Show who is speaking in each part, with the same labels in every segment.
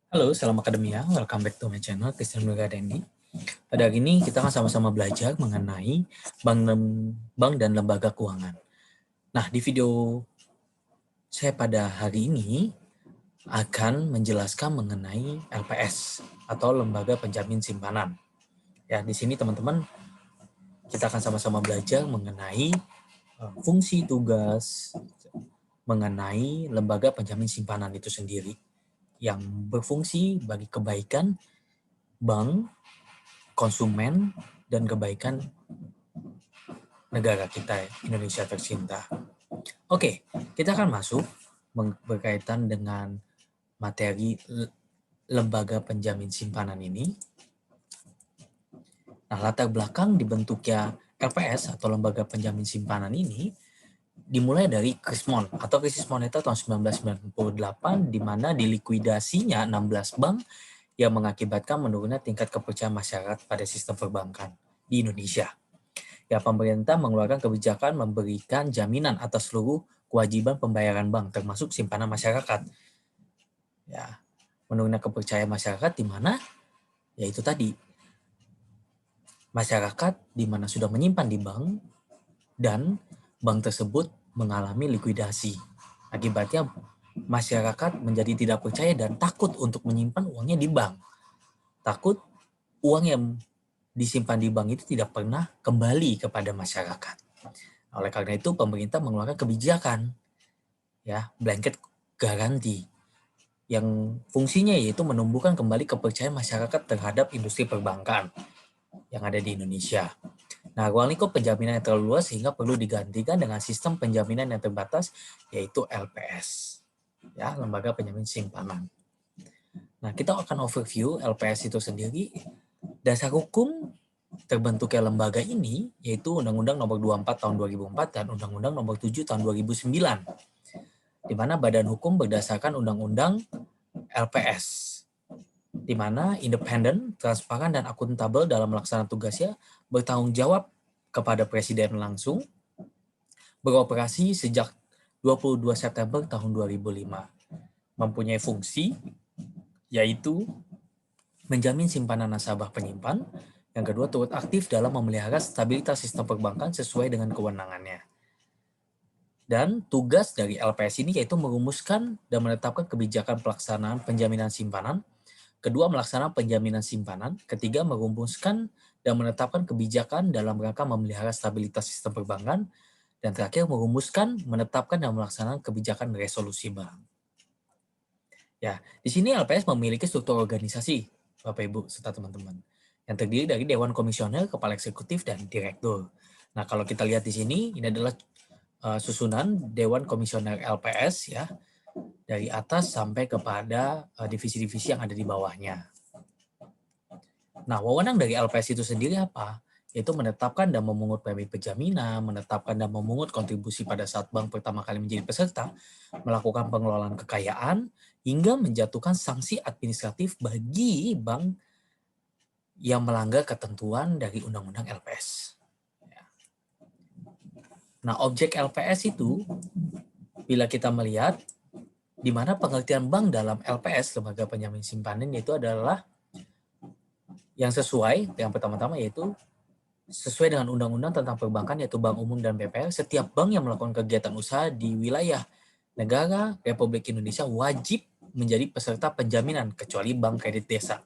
Speaker 1: Halo, salam akademia. Welcome back to my channel, Christian Nugra Dendi. Pada hari ini kita akan sama-sama belajar mengenai bank dan lembaga keuangan. Nah, di video saya pada hari ini akan menjelaskan mengenai LPS atau Lembaga Penjamin Simpanan. Ya, di sini teman-teman kita akan sama-sama belajar mengenai fungsi tugas mengenai Lembaga Penjamin Simpanan itu sendiri yang berfungsi bagi kebaikan bank, konsumen, dan kebaikan negara kita, Indonesia tercinta. Oke, kita akan masuk berkaitan dengan materi lembaga penjamin simpanan ini. Nah, latar belakang dibentuknya LPS atau lembaga penjamin simpanan ini dimulai dari Krismon atau krisis moneter tahun 1998 di mana dilikuidasinya 16 bank yang mengakibatkan menurunnya tingkat kepercayaan masyarakat pada sistem perbankan di Indonesia. Ya, pemerintah mengeluarkan kebijakan memberikan jaminan atas seluruh kewajiban pembayaran bank, termasuk simpanan masyarakat. Ya, menurunnya kepercayaan masyarakat di mana, ya itu tadi, masyarakat di mana sudah menyimpan di bank dan bank tersebut mengalami likuidasi. Akibatnya masyarakat menjadi tidak percaya dan takut untuk menyimpan uangnya di bank. Takut uang yang disimpan di bank itu tidak pernah kembali kepada masyarakat. Oleh karena itu, pemerintah mengeluarkan kebijakan, ya, blanket garansi, yang fungsinya yaitu menumbuhkan kembali kepercayaan masyarakat terhadap industri perbankan yang ada di Indonesia. Nah, ruang lingkup penjaminan yang terlalu luas sehingga perlu digantikan dengan sistem penjaminan yang terbatas, yaitu LPS, ya, Lembaga Penjamin Simpanan. Nah, kita akan overview LPS itu sendiri. Dasar hukum terbentuknya lembaga ini yaitu Undang-Undang Nomor 24 Tahun 2004 dan Undang-Undang Nomor 7 Tahun 2009, di mana badan hukum berdasarkan Undang-Undang LPS, di mana independen, transparan, dan akuntabel dalam melaksanakan tugasnya, bertanggung jawab kepada Presiden langsung, beroperasi sejak 22 September tahun 2005, mempunyai fungsi yaitu menjamin simpanan nasabah penyimpan. Yang kedua, turut aktif dalam memelihara stabilitas sistem perbankan sesuai dengan kewenangannya. Dan tugas dari LPS ini yaitu merumuskan dan menetapkan kebijakan pelaksanaan penjaminan simpanan. Kedua, melaksanakan penjaminan simpanan. Ketiga, merumuskan dan menetapkan kebijakan dalam rangka memelihara stabilitas sistem perbankan. Dan terakhir, merumuskan, menetapkan, dan melaksanakan kebijakan resolusi bank. Ya, di sini LPS memiliki struktur organisasi, Bapak Ibu serta teman-teman, yang terdiri dari Dewan Komisioner, Kepala Eksekutif, dan Direktur. Nah, kalau kita lihat di sini, ini adalah susunan Dewan Komisioner LPS, ya, dari atas sampai kepada divisi-divisi yang ada di bawahnya. Nah, wewenang dari LPS itu sendiri apa? Yaitu menetapkan dan memungut premi penjaminan, menetapkan dan memungut kontribusi pada saat bank pertama kali menjadi peserta, melakukan pengelolaan kekayaan, hingga menjatuhkan sanksi administratif bagi bank yang melanggar ketentuan dari Undang-Undang LPS. Nah, objek LPS itu, bila kita melihat, di mana pengertian bank dalam LPS, Lembaga Penjamin Simpanan, itu adalah yang sesuai, yang pertama-tama yaitu sesuai dengan Undang-Undang tentang Perbankan yaitu Bank Umum dan BPR, setiap bank yang melakukan kegiatan usaha di wilayah negara Republik Indonesia wajib menjadi peserta penjaminan kecuali bank kredit desa.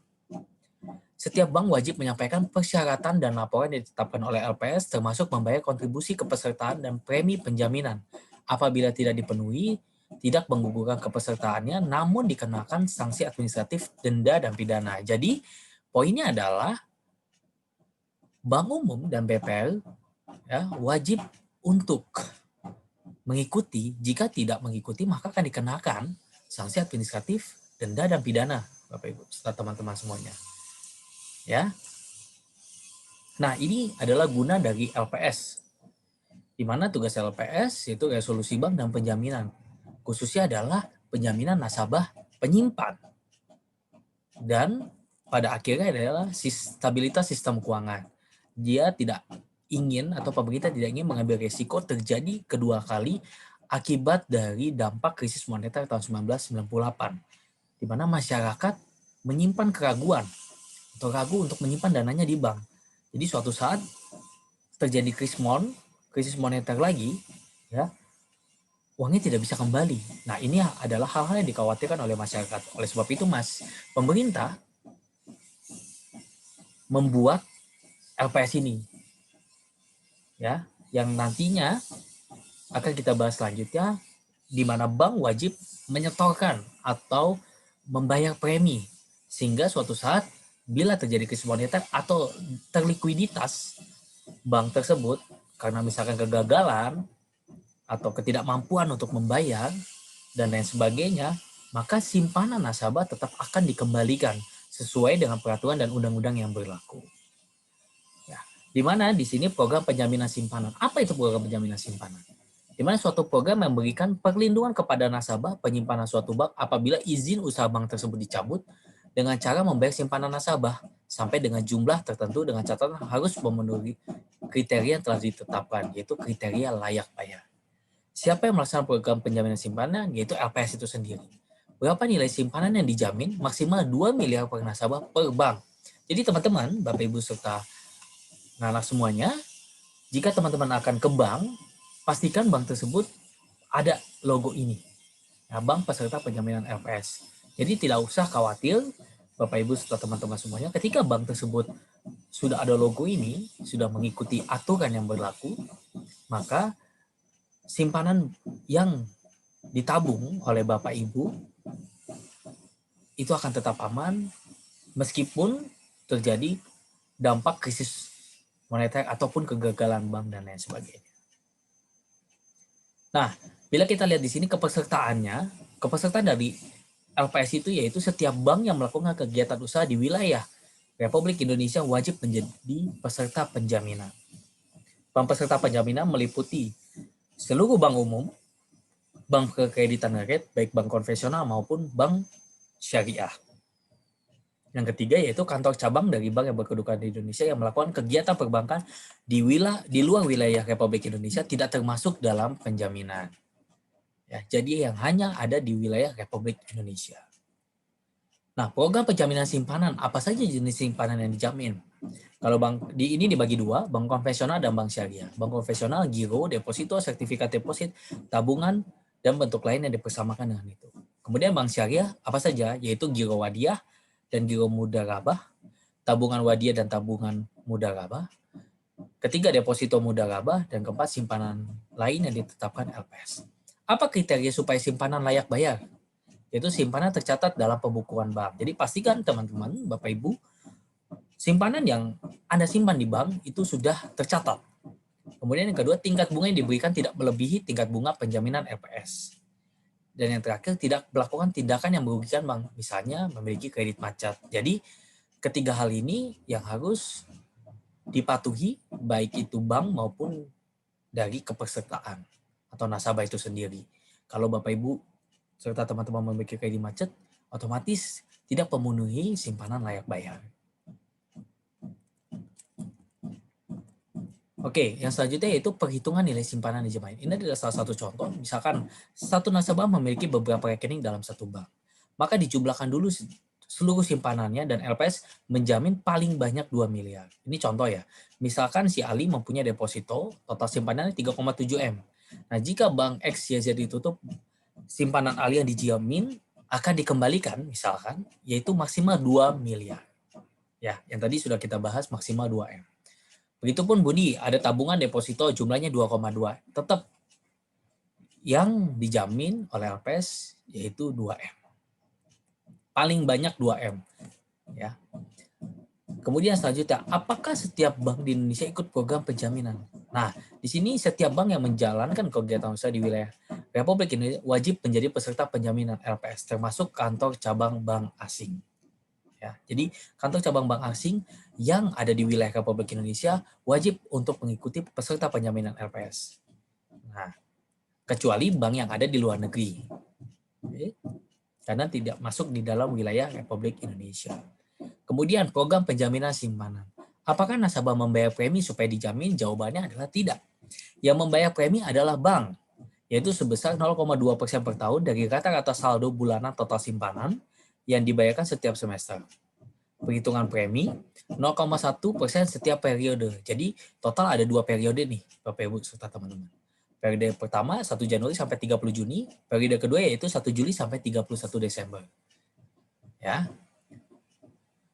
Speaker 1: Setiap bank wajib menyampaikan persyaratan dan laporan yang ditetapkan oleh LPS termasuk membayar kontribusi kepesertaan dan premi penjaminan. Apabila tidak dipenuhi, tidak menggugurkan kepesertaannya namun dikenakan sanksi administratif, denda, dan pidana. Jadi, poinnya adalah Bank Umum dan BPR, ya, wajib untuk mengikuti. Jika tidak mengikuti, maka akan dikenakan sanksi administratif, denda, dan pidana, Bapak Ibu serta teman-teman semuanya. Ya. Nah, ini adalah guna dari LPS. Di mana tugas LPS yaitu resolusi bank dan penjaminan. Khususnya adalah penjaminan nasabah penyimpan. Dan pada akhirnya adalah stabilitas sistem keuangan. Dia tidak ingin atau pemerintah tidak ingin mengambil risiko terjadi kedua kali akibat dari dampak krisis moneter tahun 1998, di mana masyarakat menyimpan keraguan atau ragu untuk menyimpan dananya di bank. Jadi suatu saat terjadi krisis moneter lagi, ya, uangnya tidak bisa kembali. Nah, ini adalah hal-hal yang dikhawatirkan oleh masyarakat. Oleh sebab itu, pemerintah membuat LPS ini, ya, yang nantinya akan kita bahas selanjutnya, di mana bank wajib menyetorkan atau membayar premi, sehingga suatu saat bila terjadi krisis moneter atau terlikuiditas bank tersebut karena misalkan kegagalan atau ketidakmampuan untuk membayar dan lain sebagainya, maka simpanan nasabah tetap akan dikembalikan sesuai dengan peraturan dan undang-undang yang berlaku. Ya, di mana di sini program penjaminan simpanan. Apa itu program penjaminan simpanan? Di mana suatu program memberikan perlindungan kepada nasabah penyimpanan suatu bank apabila izin usaha bank tersebut dicabut dengan cara membayar simpanan nasabah sampai dengan jumlah tertentu dengan catatan harus memenuhi kriteria yang telah ditetapkan, yaitu kriteria layak bayar. Siapa yang melaksanakan program penjaminan simpanan? Yaitu LPS itu sendiri. Berapa nilai simpanan yang dijamin? Maksimal 2 miliar per nasabah per bank. Jadi teman-teman, Bapak Ibu serta anak semuanya, jika teman-teman akan ke bank, pastikan bank tersebut ada logo ini. Nah, bank peserta penjaminan LPS. Jadi tidak usah khawatir, Bapak Ibu serta teman-teman semuanya, ketika bank tersebut sudah ada logo ini, sudah mengikuti aturan yang berlaku, maka simpanan yang ditabung oleh Bapak Ibu itu akan tetap aman meskipun terjadi dampak krisis moneter ataupun kegagalan bank dan lain sebagainya. Nah, bila kita lihat di sini kepesertaan dari LPS itu yaitu setiap bank yang melakukan kegiatan usaha di wilayah Republik Indonesia wajib menjadi peserta penjaminan. Bank peserta penjaminan meliputi seluruh bank umum, bank kekreditan rakyat, baik bank konvensional maupun bank syariah. Yang ketiga yaitu kantor cabang dari bank yang berkedudukan di Indonesia yang melakukan kegiatan perbankan di luar wilayah Republik Indonesia tidak termasuk dalam penjaminan. Ya, jadi yang hanya ada di wilayah Republik Indonesia. Nah, program penjaminan simpanan, apa saja jenis simpanan yang dijamin? Kalau bank ini dibagi dua, bank konvensional dan bank syariah. Bank konvensional, giro, deposito, sertifikat deposit, tabungan, dan bentuk lain yang dipersamakan dengan itu. Kemudian bank syariah, apa saja? Yaitu giro wadiah dan giro mudharabah, tabungan wadiah dan tabungan mudharabah. Ketiga, deposito mudharabah, dan keempat, simpanan lain yang ditetapkan LPS. Apa kriteria supaya simpanan layak bayar? Yaitu simpanan tercatat dalam pembukuan bank. Jadi pastikan teman-teman, Bapak Ibu, simpanan yang Anda simpan di bank itu sudah tercatat. Kemudian yang kedua, tingkat bunga yang diberikan tidak melebihi tingkat bunga penjaminan LPS. Dan yang terakhir, tidak melakukan tindakan yang merugikan bank, misalnya memiliki kredit macet. Jadi ketiga hal ini yang harus dipatuhi baik itu bank maupun dari kepesertaan atau nasabah itu sendiri. Kalau Bapak Ibu serta teman-teman memiliki kredit macet, otomatis tidak memenuhi simpanan layak bayar. Oke, yang selanjutnya yaitu perhitungan nilai simpanan dijamin. Ini adalah salah satu contoh. Misalkan satu nasabah memiliki beberapa rekening dalam satu bank. Maka dijumlahkan dulu seluruh simpanannya dan LPS menjamin paling banyak 2 miliar. Ini contoh ya. Misalkan si Ali mempunyai deposito, total simpanannya 3,7 M. Nah, jika bank XYZ ditutup, simpanan Ali yang dijamin akan dikembalikan misalkan, yaitu maksimal 2 miliar. Ya, yang tadi sudah kita bahas maksimal 2 M. Begitupun Budi, ada tabungan deposito jumlahnya 2,2. Tetap yang dijamin oleh LPS yaitu 2M. Paling banyak 2M. Ya. Kemudian selanjutnya, apakah setiap bank di Indonesia ikut program penjaminan? Nah, di sini setiap bank yang menjalankan kegiatan usaha di wilayah Republik Indonesia wajib menjadi peserta penjaminan LPS, termasuk kantor cabang bank asing. Ya, jadi kantor cabang bank asing yang ada di wilayah Republik Indonesia wajib untuk mengikuti peserta penjaminan LPS. Nah, kecuali bank yang ada di luar negeri, karena tidak masuk di dalam wilayah Republik Indonesia. Kemudian program penjaminan simpanan. Apakah nasabah membayar premi supaya dijamin? Jawabannya adalah tidak. Yang membayar premi adalah bank, yaitu sebesar 0,2% per tahun dari rata-rata saldo bulanan total simpanan yang dibayarkan setiap semester. Perhitungan premi 0,1% setiap periode. Jadi total ada 2 periode nih, Bapak Ibu serta teman-teman. Periode pertama 1 Januari sampai 30 Juni, periode kedua yaitu 1 Juli sampai 31 Desember. Ya.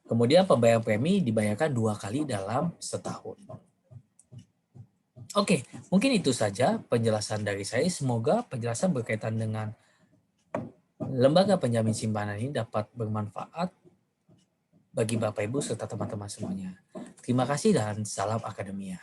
Speaker 1: Kemudian pembayaran premi dibayarkan 2 kali dalam setahun. Oke, mungkin itu saja penjelasan dari saya. Semoga penjelasan berkaitan dengan lembaga penjamin simpanan ini dapat bermanfaat bagi Bapak Ibu serta teman-teman semuanya. Terima kasih dan salam akademia.